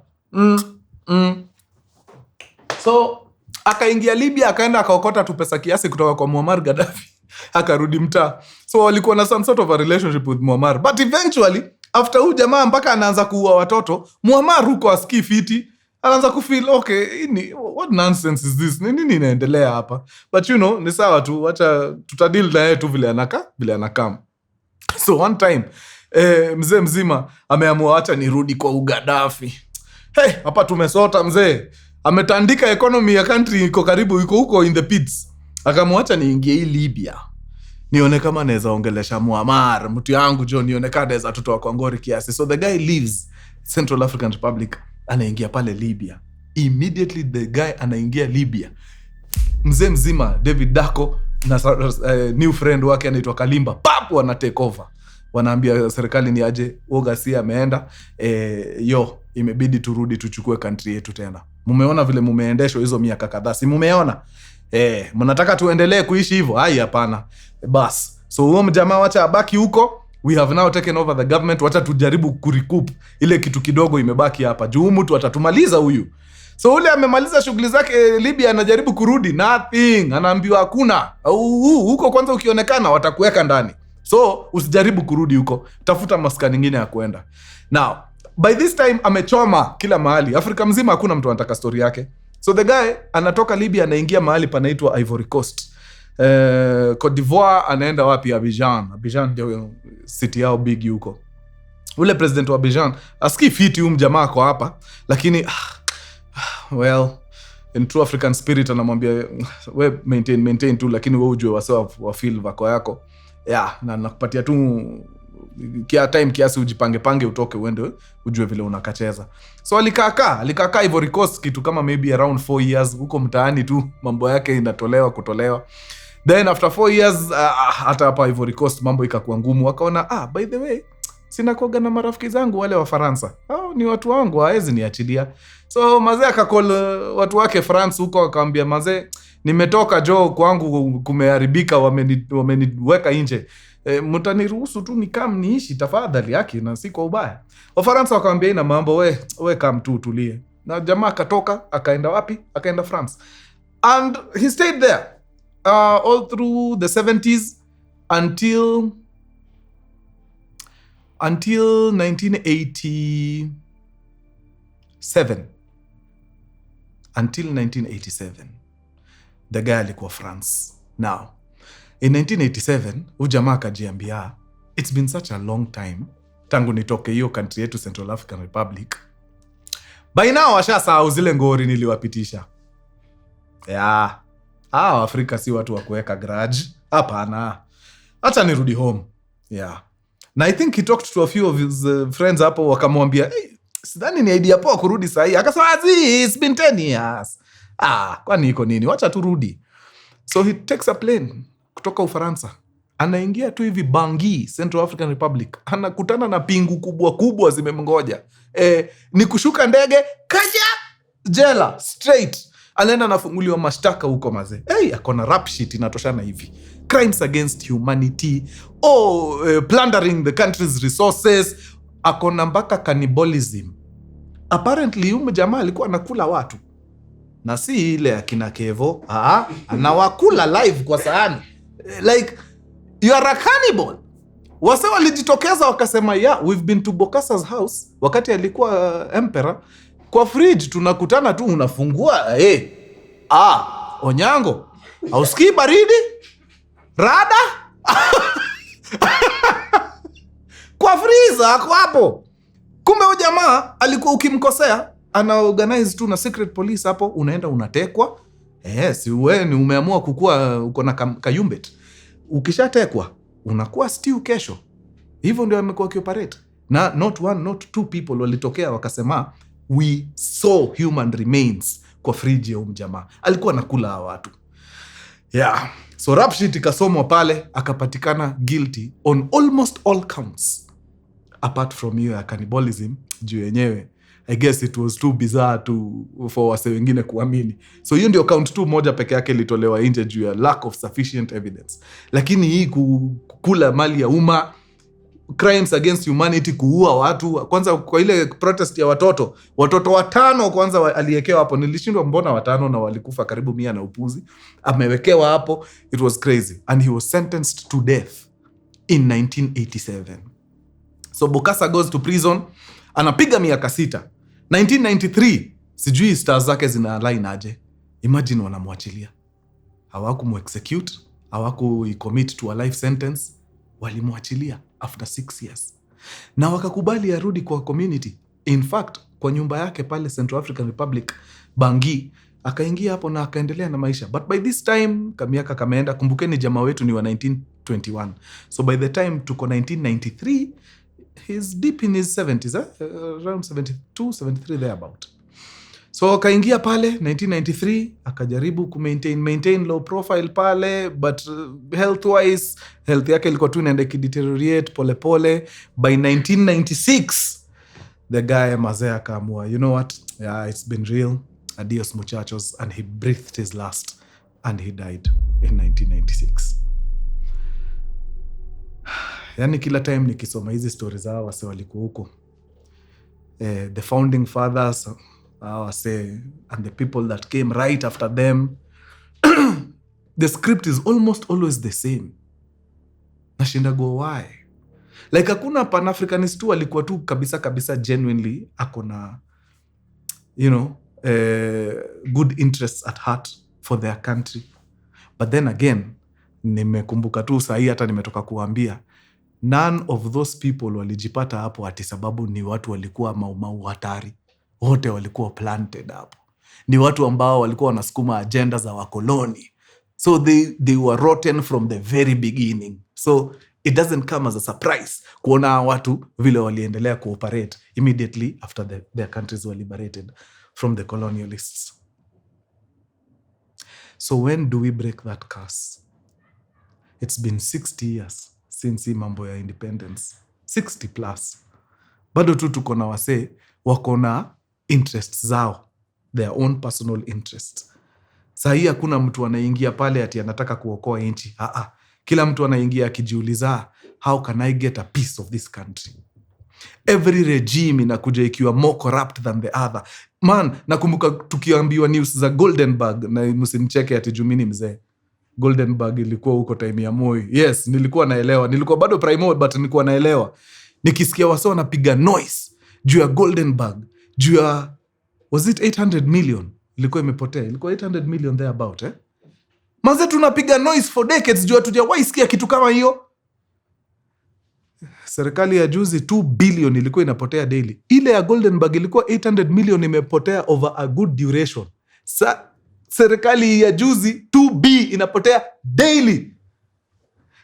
So akaingia Libya, akaenda akaokota tu pesa kiasi kutoka kwa Muammar Gaddafi. Akarudi mtaa. So walikuwa na some sort of a relationship with Muammar. But eventually, after huyu jamaa mpaka anaanza kuua watoto, Muammar huko asikii fiti. Anaanza kufeel, okay, what nonsense is this? Nini inaendelea hapa? But you know, ni sawa tu, wacha tutadili na yeye tu vile anakam. So one time, mzee mzima ameamua acha nirudi kwa Gaddafi. Hapa tumesota mzee. Ametandika economy ya country iko karibu, iko huko in the pits. Akamwacha niingie hii Libya. Nione kama naweza ongelesha Muammar, mtu yangu John, nione kama naweza tutoa kwa ngori kiasi. So the guy leaves Central African Republic, anaingia pale Libya. Immediately the guy anaingia Libya, mzee mzima David Dacko na new friend wake anaitwa Kalimba wana take over. Wanaambia serikali ni aje, Garcia ameenda, imebidi turudi tuchukue country yetu tena. Mumeona vile mumeendeshwa hizo miaka kadhaa, si mumeona? Mnataka tuendelee kuishi hivyo? Hapana. Bas. So huo mjamaa wacha abaki huko we have now taken over the government, wacha tujaribu kurecoup ile kitu kidogo imebaki hapa, juu mtu atatumaliza huyu. So ule amemaliza shughuli zake Libya, anajaribu kurudi, nothing, anaambiwa hakuna, huko kwanza ukionekana watakuweka ndani, so usijaribu kurudi huko, tafuta maskani nyingine ya kuenda. Now by this time amechoma kila mahali, Afrika mzima hakuna mtu anataka story yake. So the guy anatoka Libya anaingia mahali panaitwa Ivory Coast, Cote d'Ivoire, anaenda wapi? Abidjan ndio city yao big huko. Ule president wa Abidjan asikii fiti jamaa kwa hapa, lakini well, in true African spirit anamwambia we maintain tu, lakini wewe ujue wasawa wa feel vako yako, yeah, na nakupatia tu kia time kiasi ujipange utoke uende ujue vile unakacheza. So alikaa Ivory Coast kitu kama maybe around 4 years, huko mtaani tu mambo yake kutolewa. Then after 4 years hata hapa Ivory Coast mambo ikakuwa ngumu, wakaona by the way, sina kuoga na marafiki zangu wale wa Faransa, ni watu wangu, haezi niachilia. So mazee akakol watu wake France huko, akamwambia mazee, nimetoka kwangu kumeharibika, wameniweka nje, mtaniruhusu tu nikam niishi tafadhali yake, na si kwa ubaya. Wafaransa wakamwambia ina mambo, we kam tu tulie. Na jamaa akatoka akaenda wapi? Akaenda France, and he stayed there all through the 70s until 1987. Until 1987 the guy alikuwa France. Now in 1987 ujamaa akajiambia, it's been such a long time tangu nitoke hiyo country yetu Central African Republic, by now washasahau zile ngori niliwapitisha. Yeah, Afrika si watu wa kuweka grudge, hapana, acha nirudi home. Yeah, na I think he talked to a few of his friends hapo, wakamwambia, hey, sidhani ni idea poa kurudi sahi. Akasema, it's been 10 years. Kwani iko nini? Wacha turudi. So he takes a plane kutoka Ufaransa, anaingia tu hivi Bangui, Central African Republic, anakutana na pingu kubwa zimemngoja. Ni kushuka ndege kaja jela straight, anaenda anafunguliwa mashtaka huko mazee. Akona rap sheet inatoshana hivi: crimes against humanity, plundering the country's resources, akona mpaka cannibalism. Apparently jamaa alikuwa anakula watu, na si ile akina Kevo, anawakula live kwa sahani, like you are a cannibal. Wase walijitokeza wakasema, we've been to Bokasa's house wakati alikuwa emperor, kwa fridge tunakutana tu, unafungua Onyango, hausikii baridi rada kwa freezer ako hapo. Kumbe huyo jamaa alikuwa ukimkosea ana organize tu na secret police hapo, unaenda unatekwa. Si wewe ni umeamua kukua uko na kayumbet, ukishatekwa unakuwa stew kesho. Hivyo ndio amekuwa kioperate. Na not one not two people walitokea wakasema, we saw human remains kwa fridge ya jamaa, alikuwa nakula watu. Yeah, so rap sheet ikasomwa pale, akapatikana guilty on almost all counts apart from hiyo ya cannibalism. Juu yenyewe I guess it was too bizarre for wase wengine kuamini. So hiyo ndio count 2 moja peke yake ilitolewa nje juu ya lack of sufficient evidence. Lakini hii kukula mali ya umma, crimes against humanity, kuua watu, kwanza kwa ile protest ya watoto 5 kwanza aliekewa hapo. Nilishindwa mbona 5 na walikufa karibu 100 na upuzi. Amewekewa hapo, it was crazy, and he was sentenced to death in 1987. So Bokassa goes to prison, anapiga miaka 6. 1993 sijui stars zake zina line aje. Imagine wanamwachilia, hawakumuexecute, hawakuicommit to a life sentence, walimwachilia after 6 years, na wakakubali arudi kwa community. In fact, kwa nyumba yake pale Central African Republic Bangui, akaingia hapo na akaendelea na maisha. But by this time kamiaka kameenda. Kumbukeni jamaa wetu ni wa 1921, so by the time tuko 1993 he's deep in his 70s, around 72, 73 there about. So akaingia pale 1993, akajaribu maintain low profile pale, but health yake ilikuwa tu inaenda kideteriorate pole. By 1996 the guy mazee akaamua, you know what, yeah, it's been real, adios muchachos, and he breathed his last and he died in 1996. Yani kila time nikisoma hizi stories zao wase walikuwa huko, the founding fathers, wase and the people that came right after them, the script is almost always the same. Nashinda go why? Like hakuna Pan-Africanist tu alikuwa tu kabisa genuinely akona, you know, good interests at heart for their country. But then again, nimekumbuka tu sahi hata nimetoka kuambia, none of those people walijipata hapo ati sababu ni watu walikuwa maumau hatari. Wote walikuwa planted hapo. Ni watu ambao walikuwa wanasukuma agenda za wakoloni. So they were rotten from the very beginning. So it doesn't come as a surprise kuona watu vile waliendelea cooperate immediately after their countries were liberated from the colonialists. So when do we break that curse? It's been 60 years since mambo ya independence. 60 plus. Bado tu tuko na wase wako na interests zao, their own personal interests. Sahi hakuna mtu anaingia pale ati anataka kuokoa nchi. Kila mtu anaingia akijiuliza, how can I get a piece of this country? Every regime inakuja ikiwa more corrupt than the other. Man, nakumbuka tukiambiwa news za Goldenberg, na msinicheke ati jumini mzee. Goldenberg ilikuwa huko time ya Moi. Yes, nilikuwa naelewa. Nilikuwa bado primary but nilikuwa naelewa. Nikisikia wase wanapiga noise juu ya Goldenberg, juu ya, was it 800 million? Ilikuwa imepotea. Ilikuwa 800 million there about, Manze tunapiga noise for decades juu hatujawahi sikia kitu kama hiyo. Serikali ya juzi 2 billion ilikuwa inapotea daily. Ile ya Goldenberg ilikuwa 800 million imepotea over a good duration. Serikali ya juzi 2B inapotea daily.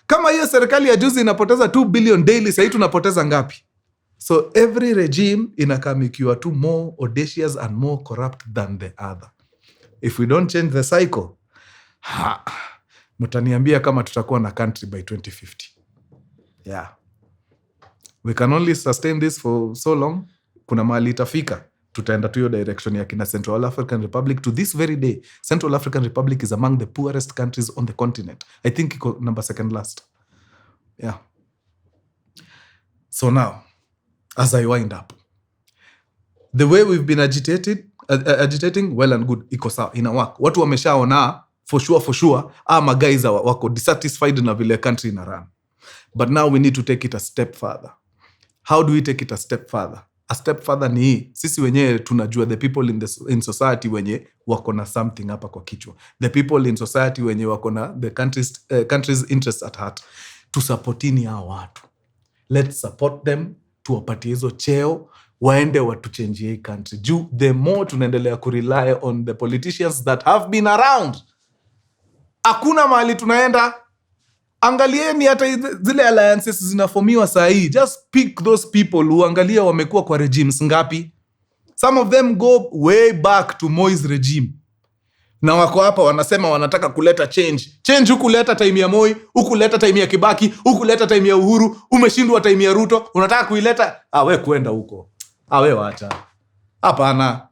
Kama hiyo serikali ya juzi inapoteza 2 billion daily, sasa tunapoteza ngapi? So every regime inakam ikiwa too more audacious and more corrupt than the other. If we don't change the cycle, mtaniambia kama tutakuwa na country by 2050. Yeah. We can only sustain this for so long. Kuna mahali itafika, tutaenda tu hiyo direction ya kina Central African Republic. To this very day, Central African Republic is among the poorest countries on the continent. I think iko number 2nd last. Yeah. So now, as I wind up, the way we've been agitating, well and good, iko sawa, ina work. Watu wameshaona for sure, ama guys wako dissatisfied na vile country ina run. But now we need to take it a step further. How do we take it a step further? A step further ni sisi wenyewe tunajua the people in society wenye wako na something hapa kwa kichwa. The people in society wenye wako na the country's interests at heart. Tusupportini hao watu. Let's support them, tuwapatie hizo cheo, waende watuchange hii country. The more tunaendelea kurely on the politicians that have been around, hakuna mahali tunaenda. Angalieni hata zile alliances zinaformiwa saa hii. Just pick those people uangalia wamekuwa kwa regimes ngapi. Some of them go way back to Moi's regime. Na wako hapa wanasema wanataka kuleta change. Change hukuleta time ya Moi, hukuleta time ya Kibaki, hukuleta time ya Uhuru, umeshindwa time ya Ruto, unataka kuileta, we kwenda huko. We wacha. Hapana.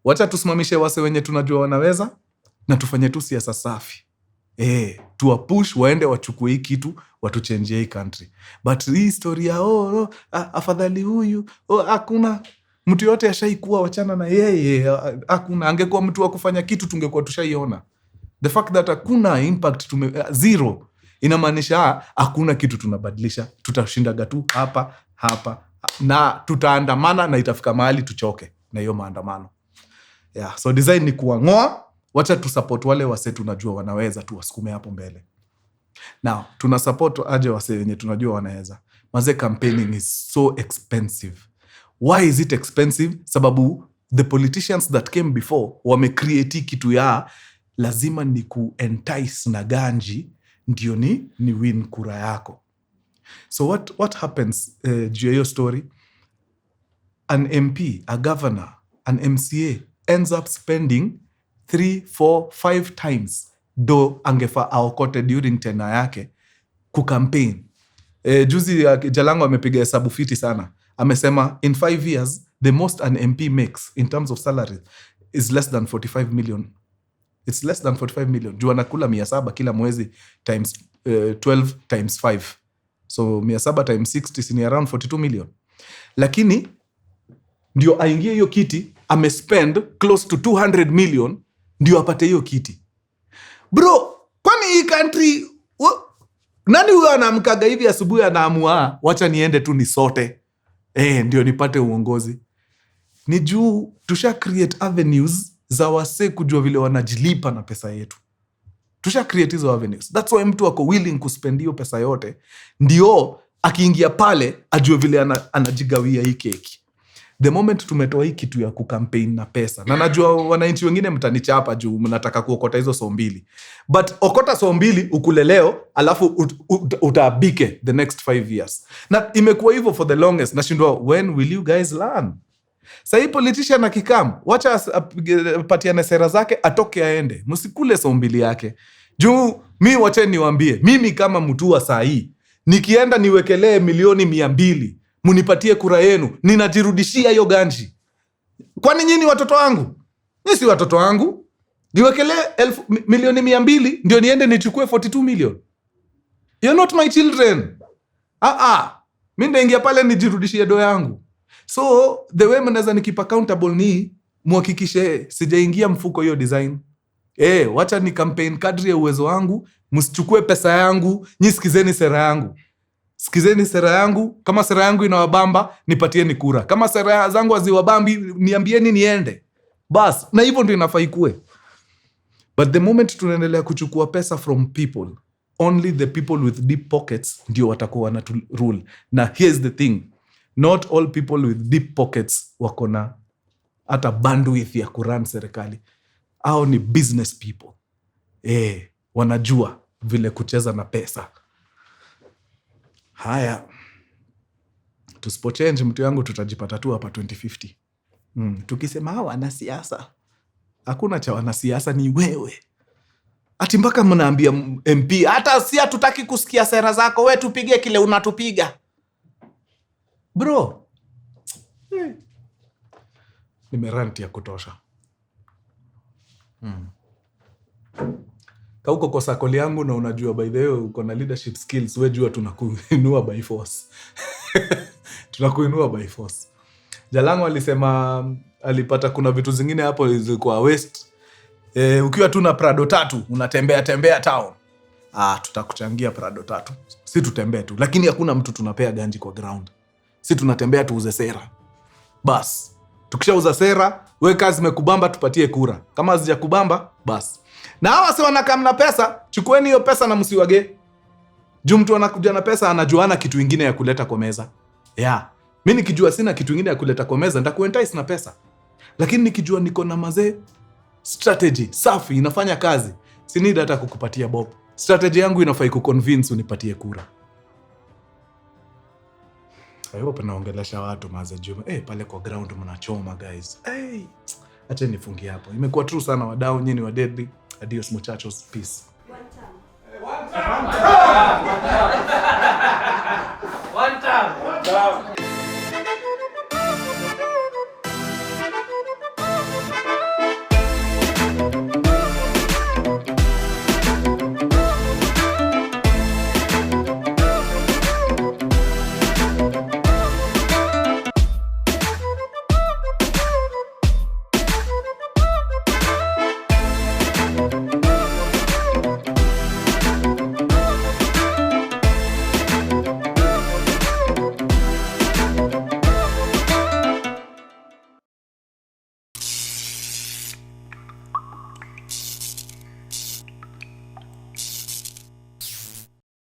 Wacha tusimamishe wase wenye tunajua wanaweza na tufanye tu siasa safi. Tuwapush waende wachukue hii kitu, watuchange hii country. But hii story ya afadhali huyu, hakuna mtu yote ashaikuwa, wachana na yeye, hakuna. Angekuwa mtu wa kufanya kitu tungekuwa tushaiona. The fact that hakuna impact zero, inamaanisha hakuna kitu tunabadilisha. Tutashindaga tu hapa na tutaandamana na itafika mahali tuchoke na hiyo maandamano. Yeah, so design ni kuangoa. Wacha tu support wale wase tunajua wanaweza, tu wasukume hapo mbele. Now, tuna support aje wase wenye tunajua wanaweza. Maze campaigning is so expensive. Why is it expensive? Sababu the politicians that came before wamecreate kitu ya lazima ni ku-entice na ganji ndio ni win kura yako. So what happens juu ya hiyo story? An MP, a governor, an MCA ends up spending 3, 4, 5 times do angefa aokote during tena yake kucampaign. Juzi Jalango amepiga hesabu fiti sana. Amesema in 5 years the most an MP makes in terms of salary is less than 45 million. It's less than 45 million. Juu anakula 700 kila mwezi times 12 times 5. So 700 times 60 ni around 42 million. Lakini ndio aingie hiyo kiti, amespend close to 200 million ndio apate hiyo kiti. Bro, kwani hii country nani huyo anamkaga hivi asubuhi anaamua wacha niende tu nisote ndio nipate uongozi? Ni juu tusha create avenues za wase kujua vile wanajilipa na pesa yetu. Tusha create hizo avenues. That's why mtu wako willing kuspend hiyo pesa yote ndio akiingia pale ajue vile anajigawia hii keki. The moment tumetoa hii kitu ya kukampaign na pesa, na najua wananchi wengine mtanichapa juu mnataka kuokota hizo so mbili, but okota so mbili ukule leo alafu utaabike the next 5 years. Na imekuwa hivyo for the longest. Nashindwa, when will you guys learn? Sahii politician akikam, wacha patiane sera zake, atoke aende, msikule so mbili yake. Juu wacha niwaambie, mimi kama mtu wa sahii nikienda niwekelee milioni 200 munipatie kura yenu, ninajirudishia hiyo ganji. Kwani nyinyi watoto wangu? Nyinyi si watoto wangu. Niwekelee milioni 200 ndio niende nichukue 42 million. You're not my children. Mimi ndaingia pale nijirudishie do yangu. So the way mnaweza nikip accountable ni muhakikishe sijaingia mfuko hiyo design. Wacha ni campaign kadri ya uwezo wangu, msichukue pesa yangu, nyinyi sikizeni sera yangu. Sikizeni sera yangu, kama sera yangu inawabamba, nipatieni kura. Kama sera zangu haziwabambi, niambieni niende. Bas, na hivyo ndio inafaa ikue. But the moment tunaendelea kuchukua pesa from people, only the people with deep pockets ndio watakuwa na rule. Na here's the thing, not all people with deep pockets wako na hata bandwidth ya kurun serikali. Hao ni business people. Wanajua vile kucheza na pesa. Haya, tusipo change mtu yangu tutajipata tu hapa 2050. Tukisema wanasiasa, hakuna cha wanasiasa, ni wewe. Ati mpaka mnaambia MP, hata si hatutaki kusikia sera zako, we tupige kile unatupiga. Bro, nimeranti ya kutosha. Kauko kwa sakoli yangu na unajua by the way uko na leadership skills, we jua tunakuinua by force. Tunakuinua by force. Jalango alisema alipata kuna vitu zingine hapo zilikuwa waste. Ukiwa tu na Prado 3 unatembea town. Tutakuchangia Prado 3. Si tutembee tu, lakini hakuna mtu tunapea ganji kwa ground. Si tunatembea tuuze sera. Bas, tukishauza sera, we kazi mekubamba tupatie kura. Kama hazijakubamba, bas. Na hawa si wanakamna pesa, chukueni hiyo pesa na msiwage. Juu mtu anakuja na pesa anajuana kitu ingine ya kuleta kwa meza. Mimi nikijua sina kitu ingine ya kuleta kwa meza, nitakuentice na pesa. Lakini nikijua niko na mazee strategy safi inafanya kazi, si need hata kukupatia bob. Strategy yangu inafai kuconvince unipatie kura. I hope naongelesha watu maze Juma. Pale kwa ground mnachoma guys. Acha nifungie hapo. Imekuwa true sana wadau, nyinyi wa deadly. Adios muchachos, peace. One time.